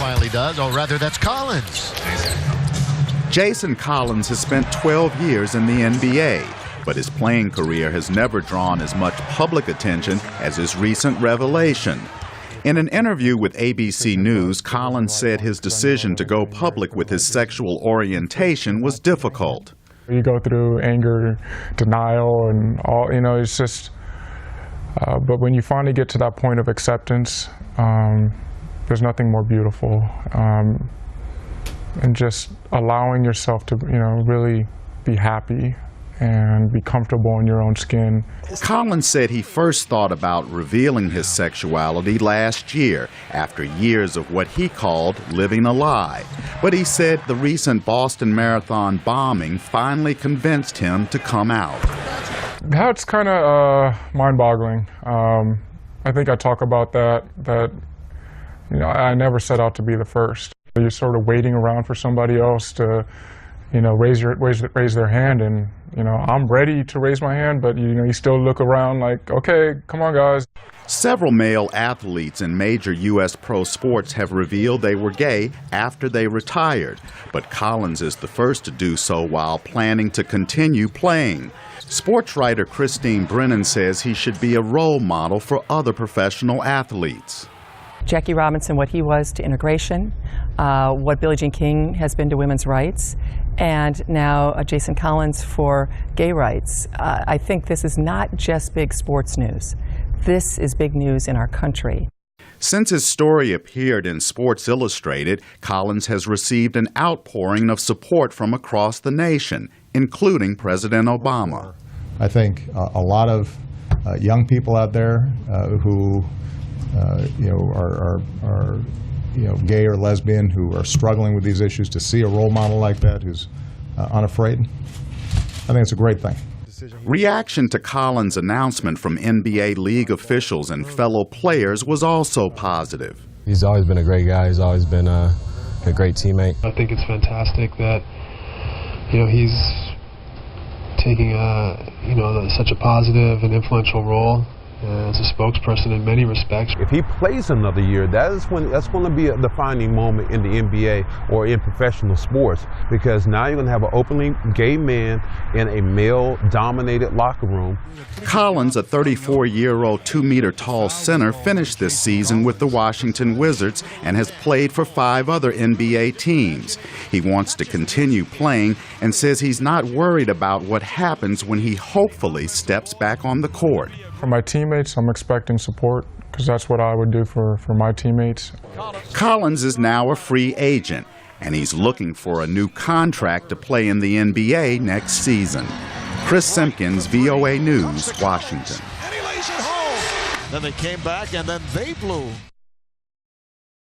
finally does. Or rather, that's Collins. Jason Collins has spent 12 years in the NBA, but his playing career has never drawn as much public attention as his recent revelation. In an interview with ABC News, Collins said his decision to go public with his sexual orientation was difficult. You go through anger, denial, and all, it's just, but when you finally get to that point of acceptance, there's nothing more beautiful. And just allowing yourself to, really be happy and be comfortable in your own skin. Collins said he first thought about revealing his sexuality last year after years of what he called living a lie. But he said the recent Boston Marathon bombing finally convinced him to come out. That's kind of mind-boggling. I think I talk about that I never set out to be the first. You're sort of waiting around for somebody else to raise their hand, and I'm ready to raise my hand, but you still look around like, okay, come on guys. Several male athletes in major U.S. pro sports have revealed they were gay after they retired, but Collins is the first to do so while planning to continue playing. Sports writer Brennan says he should be a role model for other professional athletes. Jackie Robinson, what he was to integration, what Billie Jean King has been to women's rights, and now Jason Collins for gay rights. I think this is not just big sports news. This is big news in our country. Since his story appeared in Sports Illustrated, Collins has received an outpouring of support from across the nation, including President Obama. I think a lot of young people out there who are gay or lesbian, who are struggling with these issues, to see a role model like that who's unafraid, I think it's a great thing. Reaction to Collins' announcement from NBA league officials and fellow players was also positive. He's always been a great guy. He's always been a great teammate. I think it's fantastic that he's taking such a positive and influential role as a spokesperson in many respects. If he plays another year, that's going to be a defining moment in the NBA or in professional sports, because now you're going to have an openly gay man in a male-dominated locker room. Collins, a 34-year-old 2-meter-tall center, finished this season with the Washington Wizards and has played for 5 other NBA teams. He wants to continue playing and says he's not worried about what happens when he hopefully steps back on the court. For my teammates, I'm expecting support, because that's what I would do for my teammates. Collins is now a free agent, and he's looking for a new contract to play in the NBA next season. Simkins, VOA News, Washington. And he lays it home. Then they came back, and then they blew.